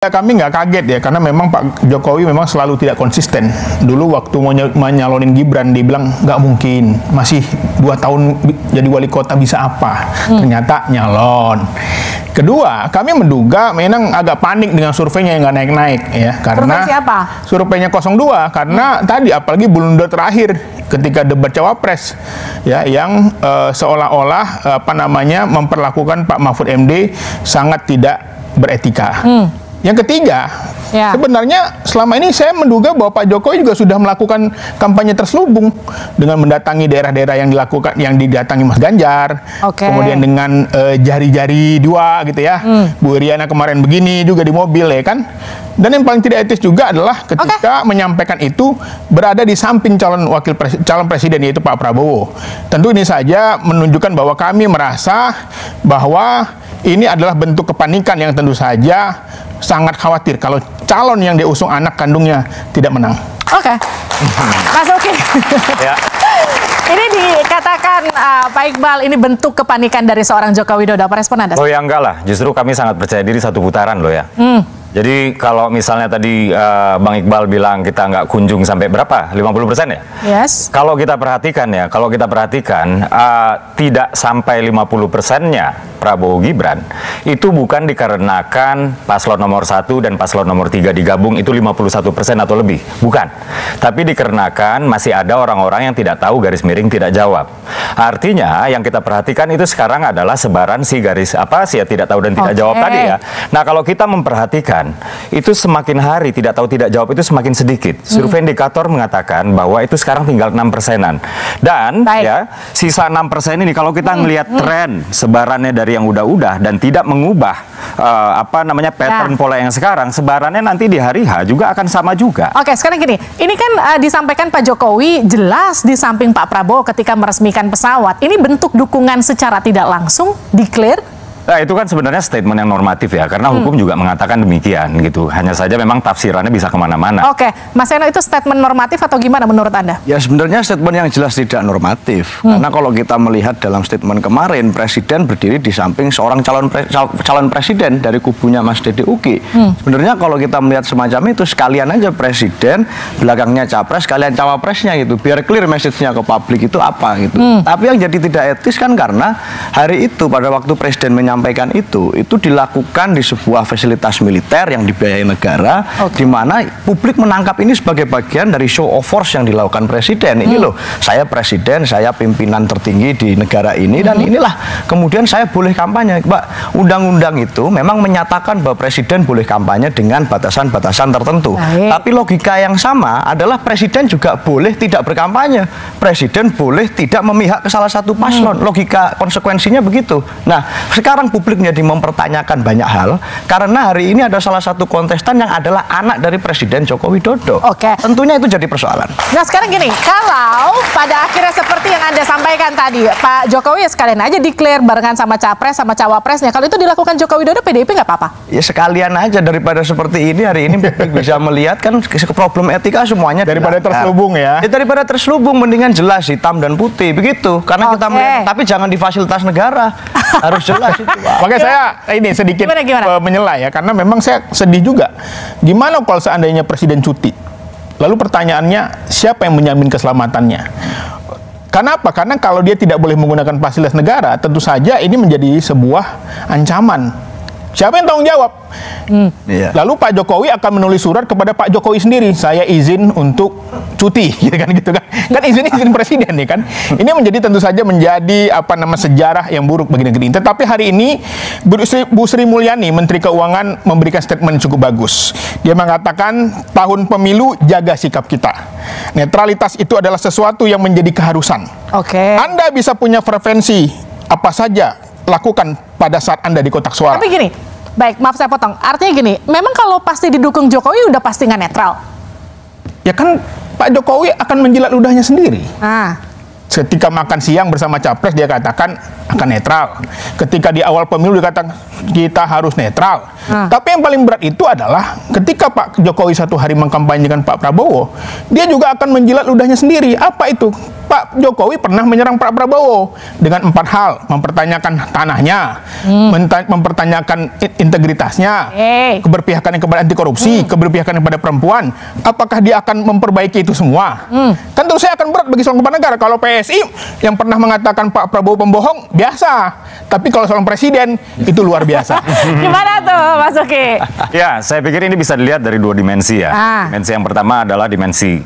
Ya, kami nggak kaget ya, karena memang Pak Jokowi memang selalu tidak konsisten. Dulu waktu mau nyalonin Gibran, dibilang nggak mungkin, masih 2 tahun jadi wali kota bisa apa. Ternyata nyalon. Kedua, kami menduga memang agak panik dengan surveinya yang nggak naik-naik ya, karena survei siapa? Surveinya 02, karena tadi apalagi blunder terakhir ketika debat cawapres ya, yang seolah-olah memperlakukan Pak Mahfud MD sangat tidak beretika. Yang ketiga, sebenarnya selama ini saya menduga bahwa Pak Jokowi juga sudah melakukan kampanye terselubung dengan mendatangi daerah-daerah yang didatangi Mas Ganjar, kemudian dengan jari-jari dua gitu ya, Bu Iriana kemarin begini juga di mobil ya kan. Dan yang paling tidak etis juga adalah ketika menyampaikan itu berada di samping calon presiden, yaitu Pak Prabowo. Tentu ini saja menunjukkan bahwa kami merasa bahwa ini adalah bentuk kepanikan yang tentu saja sangat khawatir kalau calon yang diusung anak kandungnya tidak menang. Mas Uki. Ini dikatakan Pak Iqbal, ini bentuk kepanikan dari seorang Joko Widodo. Apa respon Anda? Oh ya enggak lah, justru kami sangat percaya diri satu putaran loh ya. Jadi kalau misalnya tadi Bang Iqbal bilang kita nggak kunjung sampai berapa? 50% ya? Yes. Kalau kita perhatikan tidak sampai 50%-nya Prabowo Gibran, itu bukan dikarenakan paslon nomor 1 dan paslon nomor 3 digabung itu 51% atau lebih. Bukan. Tapi dikarenakan masih ada orang-orang yang tidak tahu garis miring tidak jawab. Artinya yang kita perhatikan itu sekarang adalah sebaran si garis ya tidak tahu dan tidak jawab tadi ya. Nah kalau kita memperhatikan itu semakin hari tidak tahu tidak jawab itu semakin sedikit. Survei indikator mengatakan bahwa itu sekarang tinggal 6%-an. Dan ya sisa 6% ini kalau kita melihat tren sebarannya dari yang udah-udah dan tidak mengubah pattern pola yang sekarang, sebarannya nanti di hari H juga akan sama juga. Oke, sekarang gini, ini kan disampaikan Pak Jokowi jelas di samping Pak Prabowo ketika meresmikan pesawat. Ini bentuk dukungan secara tidak langsung, declare. Nah, itu kan sebenarnya statement yang normatif ya, karena hukum juga mengatakan demikian gitu. Hanya saja memang tafsirannya bisa kemana-mana. Oke, Mas Eno, itu statement normatif atau gimana menurut Anda? Ya sebenarnya statement yang jelas tidak normatif. Karena kalau kita melihat dalam statement kemarin, Presiden berdiri di samping seorang calon presiden dari kubunya Mas Dede Uki. Sebenarnya kalau kita melihat semacam itu, sekalian aja Presiden, belakangnya Capres, sekalian Cawapresnya gitu. Biar clear message-nya ke publik itu apa gitu. Tapi yang jadi tidak etis kan karena hari itu pada waktu Presiden menyampaikan itu dilakukan di sebuah fasilitas militer yang dibiayai negara, di mana publik menangkap ini sebagai bagian dari show of force yang dilakukan Presiden. Ini loh, saya Presiden, saya pimpinan tertinggi di negara ini, dan inilah kemudian saya boleh kampanye. Mbak, undang-undang itu memang menyatakan bahwa Presiden boleh kampanye dengan batasan-batasan tertentu. Tapi logika yang sama adalah Presiden juga boleh tidak berkampanye. Presiden boleh tidak memihak ke salah satu paslon. Logika konsekuensinya begitu. Nah, sekarang publik menjadi mempertanyakan banyak hal karena hari ini ada salah satu kontestan yang adalah anak dari Presiden Joko Widodo. Tentunya itu jadi persoalan. Nah sekarang gini, kalau pada akhirnya seperti yang Anda sampaikan tadi, Pak Jokowi ya sekalian aja declare barengan sama Capres sama Cawapresnya. Kalau itu dilakukan Joko Widodo, PDIP nggak apa-apa? Ya sekalian aja, daripada seperti ini hari ini publik bisa melihat kan problem etika semuanya daripada terselubung ya. Daripada terselubung mendingan jelas hitam dan putih begitu. Karena kita melihat, tapi jangan di fasilitas negara. Harus jelas itu. Makanya saya ini sedikit menyela ya, karena memang saya sedih juga. Gimana kalau seandainya Presiden cuti? Lalu pertanyaannya, siapa yang menjamin keselamatannya? Kenapa? Karena kalau dia tidak boleh menggunakan fasilitas negara, tentu saja ini menjadi sebuah ancaman. Siapa yang tanggung jawab? Lalu Pak Jokowi akan menulis surat kepada Pak Jokowi sendiri, saya izin untuk cuti, gitu kan? Kan izin presiden nih kan. Ini menjadi tentu saja menjadi sejarah yang buruk bagi negeri ini. Tetapi hari ini Bu Sri Mulyani, Menteri Keuangan, memberikan statement cukup bagus. Dia mengatakan tahun pemilu jaga sikap kita. Netralitas itu adalah sesuatu yang menjadi keharusan. Anda bisa punya preferensi apa saja, lakukan pada saat Anda di kotak suara. Tapi gini, baik, maaf saya potong. Artinya gini, memang kalau pasti didukung Jokowi udah pasti nggak netral? Ya kan Pak Jokowi akan menjilat ludahnya sendiri. Ketika makan siang bersama Capres dia katakan akan netral. Ketika di awal pemilu dikatakan kita harus netral. Tapi yang paling berat itu adalah ketika Pak Jokowi satu hari mengkampanyekan Pak Prabowo, dia juga akan menjilat ludahnya sendiri. Apa itu? Pak Jokowi pernah menyerang Pak Prabowo dengan 4 hal: mempertanyakan tanahnya, mempertanyakan integritasnya, keberpihakannya kepada anti korupsi, keberpihakannya kepada perempuan. Apakah dia akan memperbaiki itu semua? Kan terus saya akan berat bagi seorang kepala negara. Kalau PSI yang pernah mengatakan Pak Prabowo pembohong, biasa. Tapi kalau seorang presiden, itu luar biasa. Gimana tuh, Mas Uki? Ya, saya pikir ini bisa dilihat dari 2 dimensi ya. Dimensi yang pertama adalah dimensi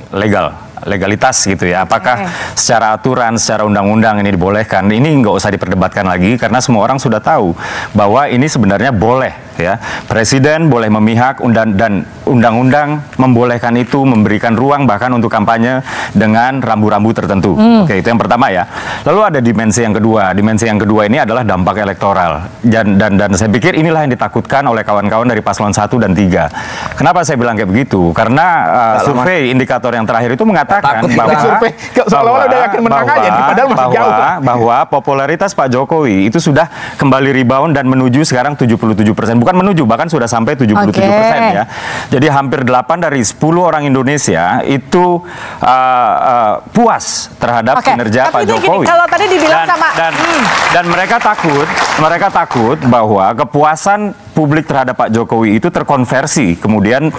legalitas gitu ya. Apakah secara aturan, secara undang-undang ini dibolehkan? Ini nggak usah diperdebatkan lagi karena semua orang sudah tahu bahwa ini sebenarnya boleh ya. Presiden boleh memihak dan undang-undang membolehkan itu, memberikan ruang bahkan untuk kampanye dengan rambu-rambu tertentu. Oke, itu yang pertama ya. Lalu ada dimensi yang kedua. Dimensi yang kedua ini adalah dampak elektoral. Dan saya pikir inilah yang ditakutkan oleh kawan-kawan dari paslon 1 dan 3. Kenapa saya bilang kayak begitu? Karena survei indikator yang terakhir itu mengatakan bahwa popularitas Pak Jokowi itu sudah kembali rebound dan menuju sekarang 77%. Bukan menuju, bahkan sudah sampai 77% ya. Jadi hampir 8 dari 10 orang Indonesia itu puas terhadap kinerja Pak Jokowi. Gini, kalau tadi dibilang dan mereka takut bahwa kepuasan publik terhadap Pak Jokowi itu terkonversi kemudian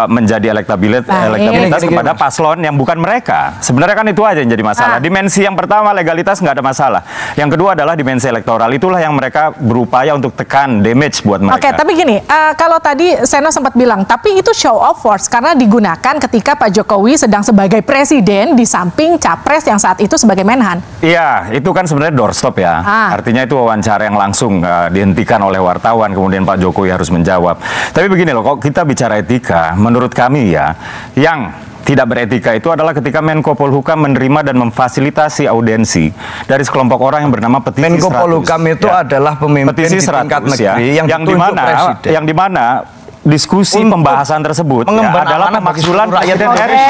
menjadi elektabilitas kepada paslon yang bukan mereka. Sebenarnya kan itu aja yang jadi masalah. Dimensi yang pertama legalitas nggak ada masalah. Yang kedua adalah dimensi elektoral. Itulah yang mereka berupaya untuk tekan damage buat mereka. Oke, tapi gini, kalau tadi Seno sempat bilang, tapi itu show of force karena digunakan ketika Pak Jokowi sedang sebagai presiden di samping capres yang saat itu sebagai menhan. Iya, itu kan sebenarnya doorstop ya. Artinya itu wawancara yang langsung dihentikan oleh wartawan, kemudian Pak Jokowi harus menjawab. Tapi begini loh, kalau kita bicara etika, menurut kami ya, yang tidak beretika itu adalah ketika Menko Polhukam menerima dan memfasilitasi audiensi dari sekelompok orang yang bernama Petisi 100. Menko Polhukam itu adalah pemimpin di tingkat negeri yang ditunjuk presiden. Yang di mana diskusi pembahasan tersebut adalah pemakzulan Presiden RI.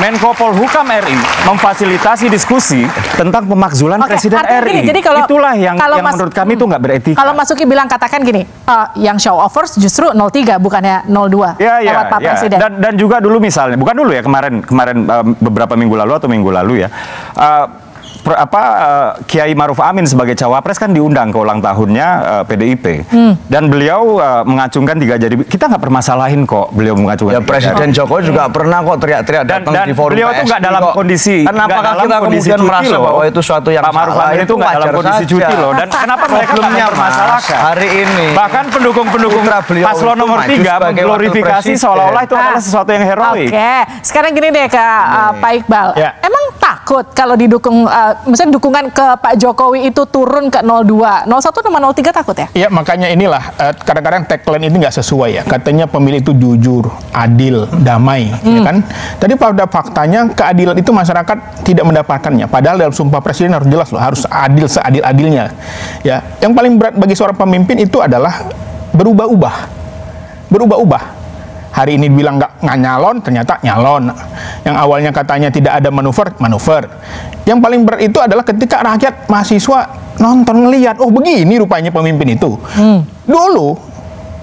Menko Polhukam RI memfasilitasi diskusi tentang pemakzulan Presiden RI. Jadi kalau, itulah yang menurut kami itu nggak beretika. Kalau Mas Uki bilang katakan gini, yang show offers justru 03 bukannya 02 lewat Pak Presiden. Dan juga dulu misalnya, bukan dulu ya, kemarin beberapa minggu lalu atau minggu lalu ya. Kiai Maruf Amin sebagai cawapres kan diundang ke ulang tahunnya PDIP dan beliau mengacungkan 3 jari. Kita nggak permasalahin kok beliau mengacungkan. Ya Presiden Jokowi juga pernah kok teriak-teriak datang di forum beliau tuh nggak dalam kondisi. Kenapa kita kemudian merasa bahwa itu suatu yang Pak Maruf Amin itu nggak dalam kondisi cuti loh. Dan kenapa mereka nggak permasalahkan? Hari ini bahkan pendukung-pendukung paslon nomor 3 mengglorifikasi seolah-olah itu adalah sesuatu yang heroik. Oke, sekarang gini deh ke Pak Iqbal. Emang takut kalau didukung, misalnya dukungan ke Pak Jokowi itu turun ke 02, 01 sama 03 takut ya? Iya, makanya inilah kadang-kadang tagline ini nggak sesuai ya. Katanya pemilih itu jujur, adil, damai, ya kan? Tadi pada faktanya keadilan itu masyarakat tidak mendapatkannya. Padahal dalam Sumpah Presiden harus jelas loh, harus adil seadil-adilnya. Ya, yang paling berat bagi seorang pemimpin itu adalah berubah-ubah. Hari ini bilang nggak nyalon, ternyata nyalon. Yang awalnya katanya tidak ada manuver. Yang paling berat itu adalah ketika rakyat mahasiswa nonton ngelihat, oh begini rupanya pemimpin itu. Dulu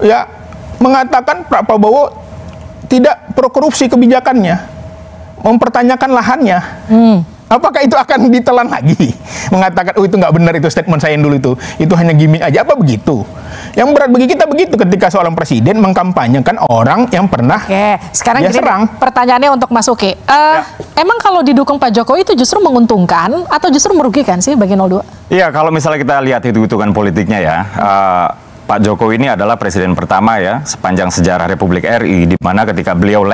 ya mengatakan Pak Prabowo tidak pro korupsi kebijakannya, mempertanyakan lahannya. Apakah itu akan ditelan lagi? Mengatakan, oh itu nggak benar itu statement saya yang dulu itu hanya gimmick aja, apa begitu? Yang berat bagi kita begitu ketika seorang presiden mengkampanyekan orang yang pernah sekarang dia serang. Pertanyaannya untuk Mas Uki, emang kalau didukung Pak Jokowi itu justru menguntungkan atau justru merugikan sih bagi 02? Iya, kalau misalnya kita lihat hitung-hitungan politiknya ya, Pak Jokowi ini adalah presiden pertama ya sepanjang sejarah Republik RI di mana ketika beliau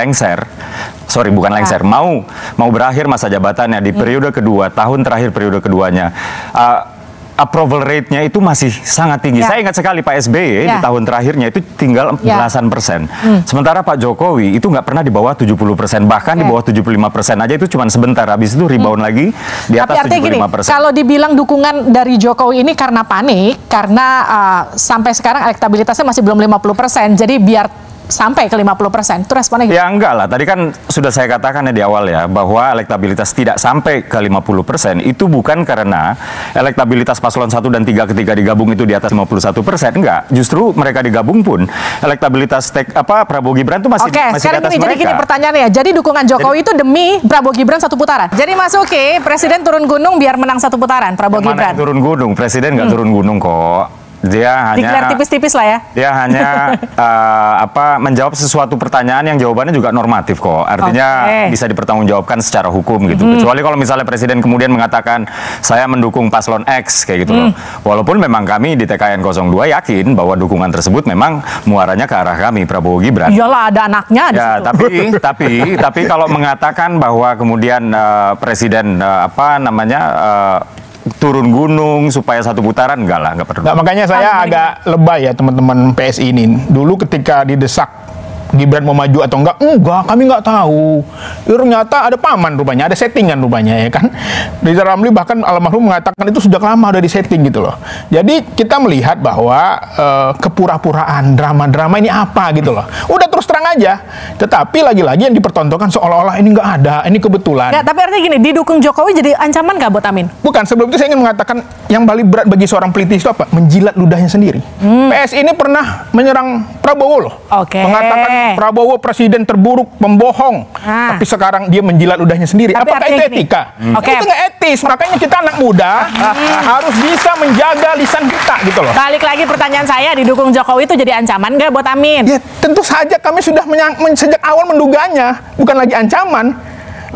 mau berakhir masa jabatannya di periode kedua, tahun terakhir periode keduanya, approval rate-nya itu masih sangat tinggi. Saya ingat sekali Pak SBY di tahun terakhirnya itu tinggal belasan persen. Sementara Pak Jokowi itu nggak pernah di bawah 70%, bahkan di bawah 75% aja itu cuma sebentar. Habis itu rebound lagi di atas 75%. Kalau dibilang dukungan dari Jokowi ini karena panik, karena sampai sekarang elektabilitasnya masih belum 50%. Jadi biar sampai ke 50%. Itu responnya Ya enggak lah, tadi kan sudah saya katakan ya di awal ya, bahwa elektabilitas tidak sampai ke 50% itu bukan karena elektabilitas paslon 1 dan 3 ketika digabung itu di atas 51%, enggak. Justru mereka digabung pun elektabilitas Prabowo Gibran itu masih di atas mereka. Jadi gini pertanyaannya, jadi dukungan Jokowi itu demi Prabowo Gibran satu putaran. Jadi Mas Uki, Presiden turun gunung biar menang satu putaran, Prabowo Gibran. Turun gunung, Presiden nggak turun gunung kok. Dia hanya declare tipis-tipis lah ya. Dia hanya menjawab sesuatu pertanyaan yang jawabannya juga normatif kok. Artinya bisa dipertanggungjawabkan secara hukum gitu. Kecuali kalau misalnya Presiden kemudian mengatakan saya mendukung paslon X kayak gitu loh. Walaupun memang kami di TKN 02 yakin bahwa dukungan tersebut memang muaranya ke arah kami Prabowo Gibran. Iyalah ada anaknya di situ. Tapi kalau mengatakan bahwa kemudian Presiden turun gunung supaya satu putaran, enggak lah, enggak perlu. Nah, makanya saya agak lebay ya teman-teman PSI ini. Dulu ketika didesak Gibran mau maju atau enggak, kami nggak tahu. Ternyata ada paman rupanya, ada settingan rupanya ya kan. Riza Ramli bahkan almarhum mengatakan itu sejak lama udah disetting gitu loh. Jadi kita melihat bahwa kepura-puraan, drama-drama ini apa gitu loh. Udah terus terang aja. Tetapi lagi-lagi yang dipertontonkan seolah-olah ini nggak ada, ini kebetulan. Ya, tapi artinya gini, didukung Jokowi jadi ancaman nggak buat Amin? Bukan, sebelum itu saya ingin mengatakan yang paling berat bagi seorang politis itu apa? Menjilat ludahnya sendiri. PSI ini pernah menyerang Prabowo loh. Mengatakan Prabowo presiden terburuk, pembohong. Tapi sekarang dia menjilat ludahnya sendiri. Tapi apakah itu etika? Itu nggak etis. Makanya kita anak muda harus bisa menjaga lisan kita gitu loh. Balik lagi pertanyaan saya, didukung Jokowi itu jadi ancaman nggak buat Amin? Ya tentu saja kami sudah sejak awal menduganya. Bukan lagi ancaman.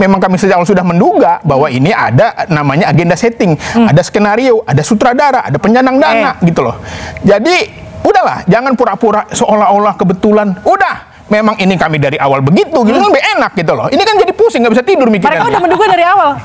Memang kami sejak awal sudah menduga bahwa ini ada namanya agenda setting. Ada skenario, ada sutradara, ada penyandang dana gitu loh. Jadi udahlah, jangan pura-pura seolah-olah kebetulan. Udah, memang ini kami dari awal begitu, gitu kan lebih enak gitu loh. Ini kan jadi pusing, nggak bisa tidur mikirnya. Mereka udah menduga dari awal.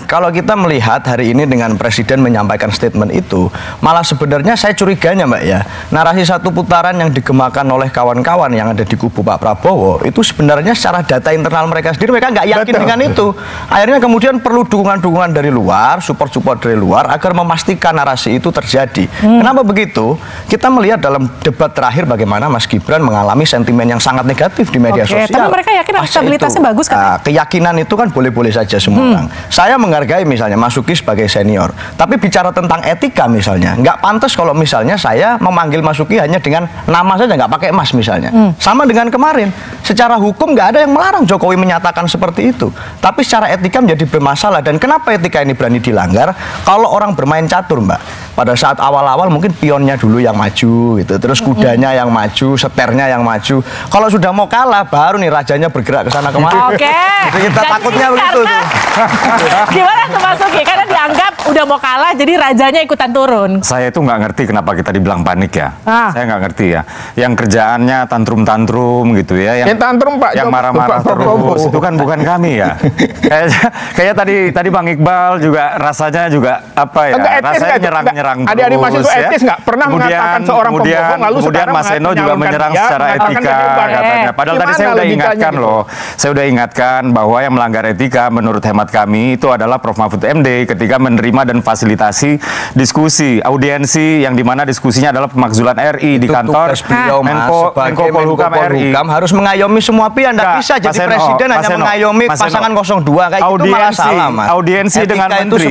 Kalau kita melihat hari ini dengan Presiden menyampaikan statement itu, malah sebenarnya saya curiganya Mbak ya, narasi satu putaran yang digemakan oleh kawan-kawan yang ada di kubu Pak Prabowo, itu sebenarnya secara data internal mereka sendiri, mereka nggak yakin dengan itu. Akhirnya kemudian perlu dukungan-dukungan dari luar, support-support dari luar, agar memastikan narasi itu terjadi. Kenapa begitu? Kita melihat dalam debat terakhir bagaimana Mas Gibran mengalami sentimen yang sangat negatif di media sosial. Tapi mereka yakin stabilitasnya bagus kan? Keyakinan itu kan boleh-boleh saja semua orang. Saya menghargai misalnya Mas Uki sebagai senior. Tapi bicara tentang etika misalnya, nggak pantas kalau misalnya saya memanggil Mas Uki hanya dengan nama saja, nggak pakai Mas misalnya. Sama dengan kemarin. Secara hukum nggak ada yang melarang Jokowi menyatakan seperti itu. Tapi secara etika menjadi bermasalah. Dan kenapa etika ini berani dilanggar? Kalau orang bermain catur Mbak. Pada saat awal-awal mungkin pionnya dulu yang maju gitu, terus kudanya yang maju, seternya yang maju. Kalau sudah mau kalah, baru nih rajanya bergerak ke sana kemari. Kita takutnya begitu tuh. Gimana tuh Mas Uki? Karena dianggap udah mau kalah, jadi rajanya ikutan turun. Saya itu nggak ngerti kenapa kita dibilang panik ya. Saya nggak ngerti ya. Yang kerjaannya tantrum-tantrum gitu ya. Yang tantrum Pak. Yang marah-marah terus. Itu kan bukan kami ya. Kayak tadi Bang Iqbal juga rasanya juga apa ya? Rasanya nyerang-nyerang. Adik-adik masih itu etis nggak? Pernah mengatakan seorang pembohong lalu kemudian Mas Eno juga menyerang secara etika katanya. Padahal tadi saya udah ingatkan loh. Saya udah ingatkan bahwa yang melanggar etika menurut hemat kami itu adalah Prof. Mahfud MD ketika menerima dan fasilitasi diskusi audiensi yang dimana diskusinya adalah pemakzulan RI di kantor Menko Polhukam RI. Harus mengayomi semua pihak. Tidak bisa jadi presiden hanya mengayomi pasangan 02 kayak itu malah salah Mas. Audiensi dengan menteri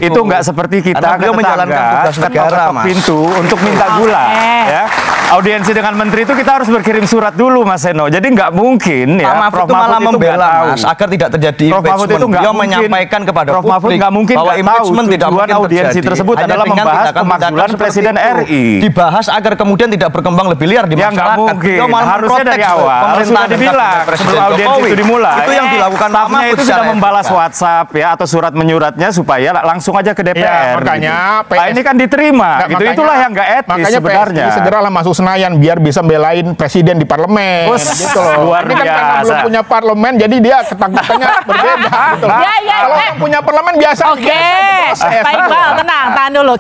itu nggak seperti kita menjalankan tugas negara pintu untuk minta gula ya. Audiensi dengan menteri itu kita harus berkirim surat dulu Mas Eno. Jadi nggak mungkin ya Prof. Mahfud malah membela Mas agar tidak terjadi impeachment. Beliau menyampaikan kepada publik bahwa impeachment tidak mungkin audiensi tersebut adalah membahas pemakzulan Presiden RI. Dibahas agar kemudian tidak berkembang lebih liar di masyarakat. Beliau harusnya dari awal sudah dibilang sebelum audiensi itu dimulai. Itu yang dilakukan Pak Mahfud itu sudah membalas WhatsApp ya atau surat menyuratnya supaya langsung aja ke DPR. Makanya ini kan diterima. Itulah yang nggak etis sebenarnya. PSI segeralah masuk Senayan biar bisa belain presiden di parlemen. Gitu loh. Ini kan karena belum punya parlemen, jadi dia ketakutannya berbeda. Gitu loh. Kalau punya parlemen biasa. Baik, tenang, tahan dulu.